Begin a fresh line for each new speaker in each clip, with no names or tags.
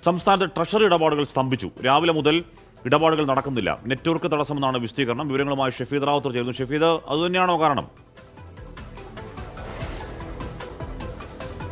സംസ്ഥാനത്ത് ട്രഷറി ഇടപാടുകൾ സ്തംഭിച്ചു. രാവിലെ മുതൽ ഇടപാടുകൾ നടക്കുന്നില്ല. നെറ്റ്വർക്ക് തടസ്സമെന്നാണ് വിശദീകരണം. വിവരങ്ങളുമായി ഷഫീദ് റാവുത്തർ ചേരുന്നു. ഷഫീദ്, അതുതന്നെയാണോ കാരണം?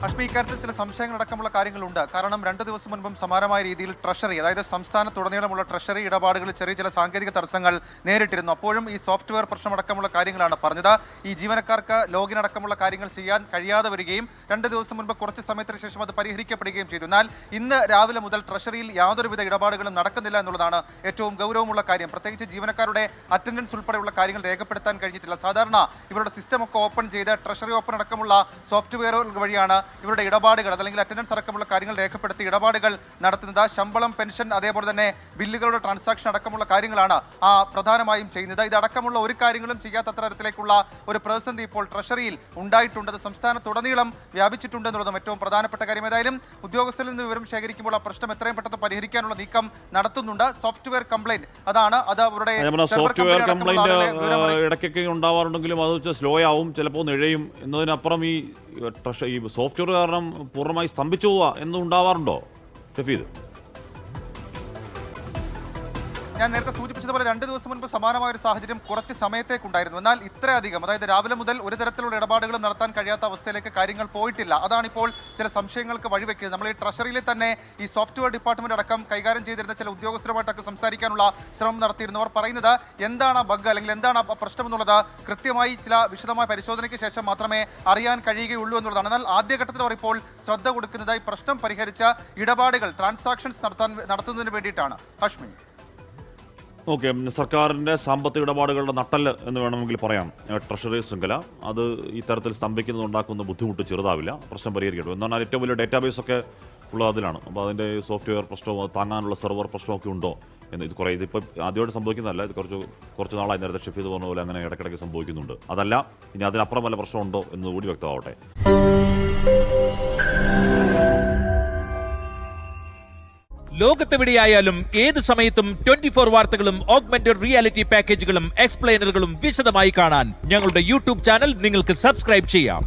അഷ്മി, ഇക്കാര്യത്തിൽ ചില സംശയങ്ങളടക്കമുള്ള കാര്യങ്ങളുണ്ട്. കാരണം 2 ദിവസം മുൻപും സമാനമായ രീതിയിൽ ട്രഷറി, അതായത് സംസ്ഥാനത്തുടനീളമുള്ള ട്രഷറി ഇടപാടുകളിൽ ചെറിയ ചില സാങ്കേതിക തടസ്സങ്ങൾ നേരിട്ടിരുന്നു. അപ്പോഴും ഈ സോഫ്റ്റ്വെയർ പ്രശ്നമടക്കമുള്ള കാര്യങ്ങളാണ് പറഞ്ഞത്. ഈ ജീവനക്കാർക്ക് ലോഗിൻ അടക്കമുള്ള കാര്യങ്ങൾ ചെയ്യാൻ കഴിയാതെ വരികയും 2 ദിവസം മുൻപ് കുറച്ച് സമയത്തിന് ശേഷം അത് പരിഹരിക്കപ്പെടുകയും ചെയ്തു. എന്നാൽ ഇന്ന് രാവിലെ മുതൽ ട്രഷറിയിൽ യാതൊരുവിധ ഇടപാടുകളും നടക്കുന്നില്ല എന്നുള്ളതാണ് ഏറ്റവും ഗൗരവമുള്ള കാര്യം. പ്രത്യേകിച്ച് ജീവനക്കാരുടെ അറ്റൻഡൻസ് ഉൾപ്പെടെയുള്ള കാര്യങ്ങൾ രേഖപ്പെടുത്താൻ കഴിഞ്ഞിട്ടില്ല. സാധാരണ ഇവരുടെ സിസ്റ്റം ഒക്കെ ഓപ്പൺ ചെയ്ത് ട്രഷറി ഓപ്പൺ അടക്കമുള്ള സോഫ്റ്റ്വെയറുകൾ വഴിയാണ് ഇവരുടെ ഇടപാടുകൾ അല്ലെങ്കിൽ അറ്റൻഡൻസ് അടക്കമുള്ള കാര്യങ്ങൾ രേഖപ്പെടുത്തി ഇടപാടുകൾ നടത്തുന്നത്. ശമ്പളം, പെൻഷൻ, അതേപോലെ തന്നെ ബില്ലുകളുടെ ട്രാൻസാക്ഷൻ അടക്കമുള്ള കാര്യങ്ങളാണ് പ്രധാനമായും ചെയ്യുന്നത്. ഇതടക്കമുള്ള ഒരു കാര്യങ്ങളും ചെയ്യാത്ത തരത്തിലേക്കുള്ള ഒരു പ്രതിസന്ധി ഇപ്പോൾ ട്രഷറിയിൽ ഉണ്ടായിട്ടുണ്ട്. അത് സംസ്ഥാനത്തുടനീളം വ്യാപിച്ചിട്ടുണ്ട് എന്നുള്ളതും ഏറ്റവും പ്രധാനപ്പെട്ട കാര്യം. ഏതായാലും ഉദ്യോഗസ്ഥരിൽ നിന്ന് വിവരം ശേഖരിക്കുമ്പോൾ ആ പ്രശ്നം എത്രയും പെട്ടെന്ന് പരിഹരിക്കാനുള്ള നീക്കം നടത്തുന്നുണ്ട്. സോഫ്റ്റ്വെയർ കംപ്ലൈന്റ് അതാണ് അത് അവരുടെ
സോഫ്റ്റ്വെയർ കംപ്ലൈന്റ് ഇടയ്ക്കൊക്കെ ഉണ്ടാവാറുണ്ടെങ്കിലും അത് സ്ലോ ആവും, ചിലപ്പോൾ നിഴയും എന്നതിനപ്പുറം ഈ സോഫ്റ്റ്വെയർ കാരണം പൂർണ്ണമായി സ്തംഭിച്ചു പോവുക എന്നും ഉണ്ടാവാറുണ്ടോ ഷഫീദ്?
ഞാൻ നേരത്തെ സൂചിപ്പിച്ചതുപോലെ 2 ദിവസം മുൻപ് സമാനമായ ഒരു സാഹചര്യം കുറച്ച് സമയത്തേക്കുണ്ടായിരുന്നു. എന്നാൽ ഇത്രയധികം, അതായത് രാവിലെ മുതൽ ഒരു തരത്തിലുള്ള ഇടപാടുകളും നടത്താൻ കഴിയാത്ത അവസ്ഥയിലേക്ക് കാര്യങ്ങൾ പോയിട്ടില്ല. അതാണിപ്പോൾ ചില സംശയങ്ങൾക്ക് വഴിവെക്കുന്നത്. നമ്മൾ ഈ ട്രഷറിയിൽ തന്നെ ഈ സോഫ്റ്റ്വെയർ ഡിപ്പാർട്ട്മെന്റ് അടക്കം കൈകാര്യം ചെയ്തിരുന്ന ചില ഉദ്യോഗസ്ഥരുമായിട്ടൊക്കെ സംസാരിക്കാനുള്ള ശ്രമം നടത്തിയിരുന്നു. അവർ പറയുന്നത് എന്താണ് ബഗ് അല്ലെങ്കിൽ എന്താണ് പ്രശ്നം എന്നുള്ളത് കൃത്യമായി ചില വിശദമായ പരിശോധനയ്ക്ക് ശേഷം മാത്രമേ അറിയാൻ കഴിയുകയുള്ളൂ എന്നുള്ളതാണ്. എന്നാൽ ആദ്യഘട്ടത്തിൽ അവർ ഇപ്പോൾ ശ്രദ്ധ കൊടുക്കുന്നത് ഈ പ്രശ്നം പരിഹരിച്ച ഇടപാടുകൾ ട്രാൻസാക്ഷൻസ് നടത്തുന്നതിന് വേണ്ടിയിട്ടാണ്. ഹഷ്മി,
ഓക്കെ, സർക്കാരിൻ്റെ സാമ്പത്തിക ഇടപാടുകളുടെ നട്ടല് എന്ന് വേണമെങ്കിൽ പറയാം ട്രഷറി ശൃംഖല. അത് ഇത്തരത്തിൽ സ്തംഭിക്കുന്നത് ഉണ്ടാക്കുന്ന ബുദ്ധിമുട്ട് ചെറുതാവില്ല, പ്രശ്നം പരിഹരിക്കട്ടെ. എന്നാൽ ഏറ്റവും വലിയ ഡേറ്റാബേസ് ഒക്കെ ഉള്ള അതിലാണ്. അപ്പോൾ അതിൻ്റെ സോഫ്റ്റ്വെയർ പ്രശ്നവും അത് താങ്ങാനുള്ള സെർവർ പ്രശ്നമൊക്കെ ഉണ്ടോ എന്ന് ഇതിപ്പോൾ ആദ്യമായിട്ട് സംഭവിക്കുന്നതല്ല. ഇത് കുറച്ച് നാളായി നേരത്തെ ഷഫീദ് പറഞ്ഞ പോലെ അങ്ങനെ ഇടയ്ക്കിടയ്ക്ക് സംഭവിക്കുന്നുണ്ട്. അതല്ല ഇനി അതിനപ്പുറം വല്ല പ്രശ്നമുണ്ടോ എന്ന് കൂടി വ്യക്തമാവട്ടെ.
ലോകത്തെവിടെയായാലും ഏത് സമയത്തും 24 വാർത്തകളും ഓഗ്മെന്റഡ് റിയാലിറ്റി പാക്കേജുകളും എക്സ്പ്ലെയിനറുകളും വിശദമായി കാണാൻ ഞങ്ങളുടെ യൂട്യൂബ് ചാനൽ നിങ്ങൾക്ക് സബ്സ്ക്രൈബ് ചെയ്യാം.